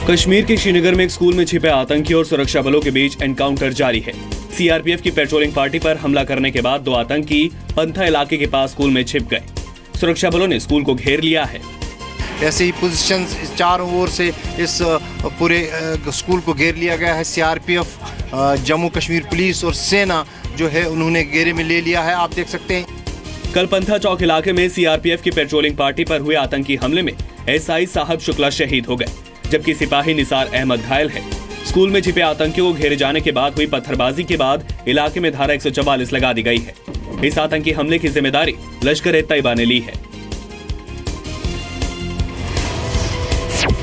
कश्मीर के श्रीनगर में एक स्कूल में छिपे आतंकी और सुरक्षा बलों के बीच एनकाउंटर जारी है। सीआरपीएफ की पेट्रोलिंग पार्टी पर हमला करने के बाद 2 आतंकी पंथा इलाके के पास स्कूल में छिप गए। सुरक्षा बलों ने स्कूल को घेर लिया है। ऐसे ही पोजीशन चारों ओर से इस पूरे स्कूल को घेर लिया गया है। सीआरपीएफ, जम्मू कश्मीर पुलिस और सेना जो है उन्होंने घेरे में ले लिया है। आप देख सकते हैं। कल पंथा चौक इलाके में सीआरपीएफ की पेट्रोलिंग पार्टी पर हुए आतंकी हमले में एसआई साहब शुक्ला शहीद हो गए, जबकि सिपाही निसार अहमद घायल है। स्कूल में छिपे आतंकियों को घेरे जाने के बाद हुई पत्थरबाजी के बाद इलाके में धारा 144 लगा दी गई है। इस आतंकी हमले की जिम्मेदारी लश्कर-ए-तैयबा ने ली है।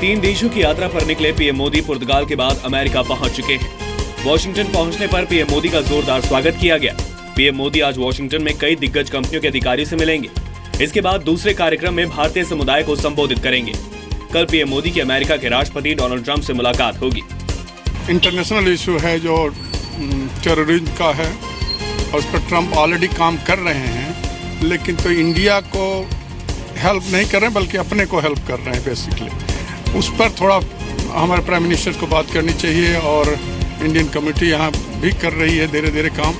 3 देशों की यात्रा पर निकले पीएम मोदी पुर्तगाल के बाद अमेरिका पहुंच चुके हैं। वॉशिंगटन पहुंचने पर पीएम मोदी का जोरदार स्वागत किया गया। पीएम मोदी आज वॉशिंगटन में कई दिग्गज कंपनियों के अधिकारियों से मिलेंगे। इसके बाद दूसरे कार्यक्रम में भारतीय समुदाय को संबोधित करेंगे। कल पीएम मोदी की अमेरिका के राष्ट्रपति डोनाल्ड ट्रंप से मुलाकात होगी। इंटरनेशनल इशू है जो टेररिज्म का है, और उस पर ट्रंप ऑलरेडी काम कर रहे हैं, लेकिन तो इंडिया को हेल्प नहीं कर रहे हैं बल्कि अपने को हेल्प कर रहे हैं बेसिकली। उस पर थोड़ा हमारे प्राइम मिनिस्टर को बात करनी चाहिए, और इंडियन कम्युनिटी यहाँ भी कर रही है धीरे धीरे काम।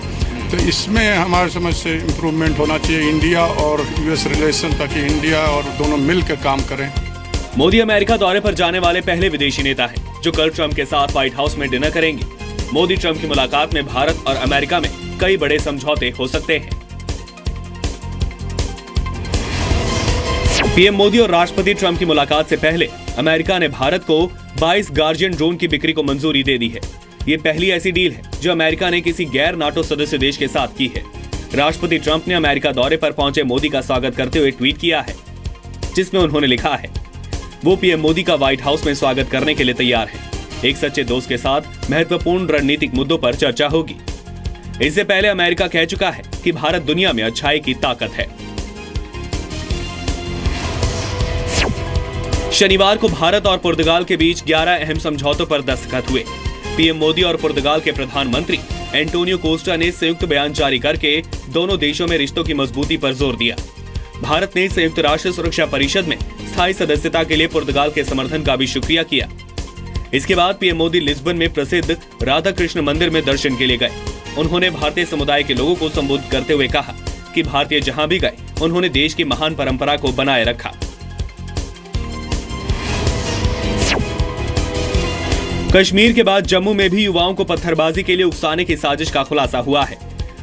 तो इसमें हमारे समझ से इम्प्रूवमेंट होना चाहिए इंडिया और यूएस रिलेशन, ताकि इंडिया और दोनों मिलकर काम करें। मोदी अमेरिका दौरे पर जाने वाले पहले विदेशी नेता हैं, जो कल ट्रंप के साथ व्हाइट हाउस में डिनर करेंगे। मोदी ट्रंप की मुलाकात में भारत और अमेरिका में कई बड़े समझौते हो सकते हैं। पीएम मोदी और राष्ट्रपति ट्रंप की मुलाकात से पहले अमेरिका ने भारत को 22 गार्जियन ड्रोन की बिक्री को मंजूरी दे दी है। ये पहली ऐसी डील है जो अमेरिका ने किसी गैर नाटो सदस्य देश के साथ की है। राष्ट्रपति ट्रंप ने अमेरिका दौरे पर पहुंचे मोदी का स्वागत करते हुए ट्वीट किया है, जिसमें उन्होंने लिखा है वो पीएम मोदी का व्हाइट हाउस में स्वागत करने के लिए तैयार है। एक सच्चे दोस्त के साथ महत्वपूर्ण रणनीतिक मुद्दों पर चर्चा होगी। इससे पहले अमेरिका कह चुका है कि भारत दुनिया में अच्छाई की ताकत है। शनिवार को भारत और पुर्तगाल के बीच 11 अहम समझौतों पर दस्तखत हुए। पीएम मोदी और पुर्तगाल के प्रधानमंत्री एंटोनियो कोस्टा ने संयुक्त बयान जारी करके दोनों देशों में रिश्तों की मजबूती पर जोर दिया। भारत ने संयुक्त राष्ट्र सुरक्षा परिषद में स्थायी सदस्यता के लिए पुर्तगाल के समर्थन का भी शुक्रिया किया। इसके बाद पीएम मोदी लिस्बन में प्रसिद्ध राधा कृष्ण मंदिर में दर्शन के लिए गए। उन्होंने भारतीय समुदाय के लोगों को संबोधित करते हुए कहा कि भारतीय जहां भी गए उन्होंने देश की महान परंपरा को बनाए रखा। कश्मीर के बाद जम्मू में भी युवाओं को पत्थरबाजी के लिए उकसाने की साजिश का खुलासा हुआ है।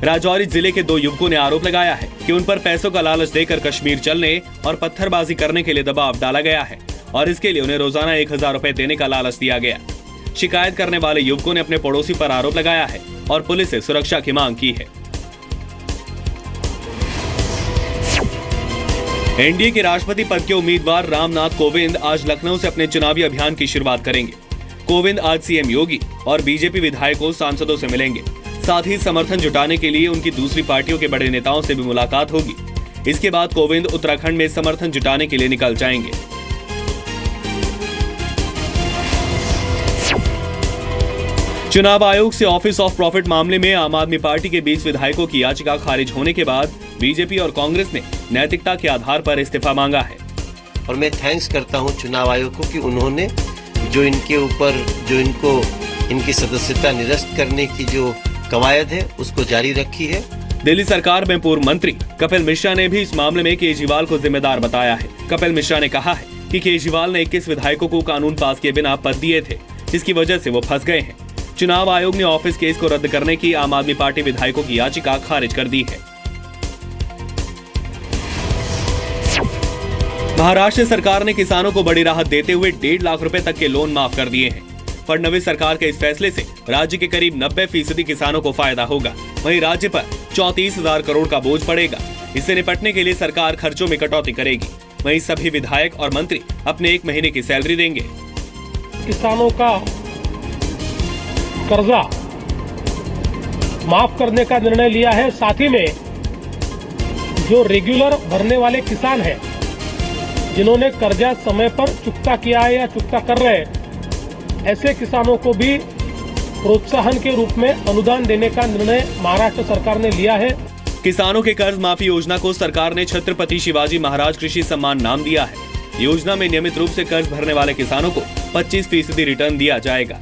राजौरी जिले के 2 युवकों ने आरोप लगाया है कि उन पर पैसों का लालच देकर कश्मीर चलने और पत्थरबाजी करने के लिए दबाव डाला गया है, और इसके लिए उन्हें रोजाना 1000 रुपए देने का लालच दिया गया। शिकायत करने वाले युवकों ने अपने पड़ोसी पर आरोप लगाया है और पुलिस से सुरक्षा की मांग की है। एनडीए के राष्ट्रपति पद के उम्मीदवार रामनाथ कोविंद आज लखनऊ से अपने चुनावी अभियान की शुरुआत करेंगे। कोविंद आज सीएम योगी और बीजेपी विधायकों सांसदों से मिलेंगे। साथ ही समर्थन जुटाने के लिए उनकी दूसरी पार्टियों के बड़े नेताओं से भी मुलाकात होगी। इसके बाद कोविंद उत्तराखंड में समर्थन जुटाने के लिए निकल जाएंगे। चुनाव आयोग से ऑफिस ऑफ प्रॉफिट मामले में आम आदमी पार्टी के 20 विधायकों की याचिका खारिज होने के बाद बीजेपी और कांग्रेस ने नैतिकता के आधार पर इस्तीफा मांगा है। और मैं थैंक्स करता हूं चुनाव आयोग को कि उन्होंने जो इनके ऊपर इनकी सदस्यता निरस्त करने की जो कवायद है उसको जारी रखी है। दिल्ली सरकार में पूर्व मंत्री कपिल मिश्रा ने भी इस मामले में केजरीवाल को जिम्मेदार बताया है। कपिल मिश्रा ने कहा है कि केजरीवाल ने 21 विधायकों को कानून पास किए बिना पद दिए थे, जिसकी वजह से वो फंस गए हैं। चुनाव आयोग ने ऑफिस केस को रद्द करने की आम आदमी पार्टी विधायकों की याचिका खारिज कर दी है। महाराष्ट्र सरकार ने किसानों को बड़ी राहत देते हुए 1.5 लाख रुपए तक के लोन माफ कर दिए हैं। फडणवीस सरकार के इस फैसले से राज्य के करीब 90% किसानों को फायदा होगा। वहीं राज्य पर 34,000 करोड़ का बोझ पड़ेगा। इससे निपटने के लिए सरकार खर्चों में कटौती करेगी। वहीं सभी विधायक और मंत्री अपने 1 महीने की सैलरी देंगे। किसानों का कर्जा माफ करने का निर्णय लिया है। साथ ही में जो रेगुलर भरने वाले किसान हैं, जिन्होंने कर्जा समय पर चुकता किया है या चुकता कर रहे हैं, ऐसे किसानों को भी प्रोत्साहन के रूप में अनुदान देने का निर्णय महाराष्ट्र सरकार ने लिया है। किसानों के कर्ज माफी योजना को सरकार ने छत्रपति शिवाजी महाराज कृषि सम्मान नाम दिया है। योजना में नियमित रूप से कर्ज भरने वाले किसानों को 25% रिटर्न दिया जाएगा।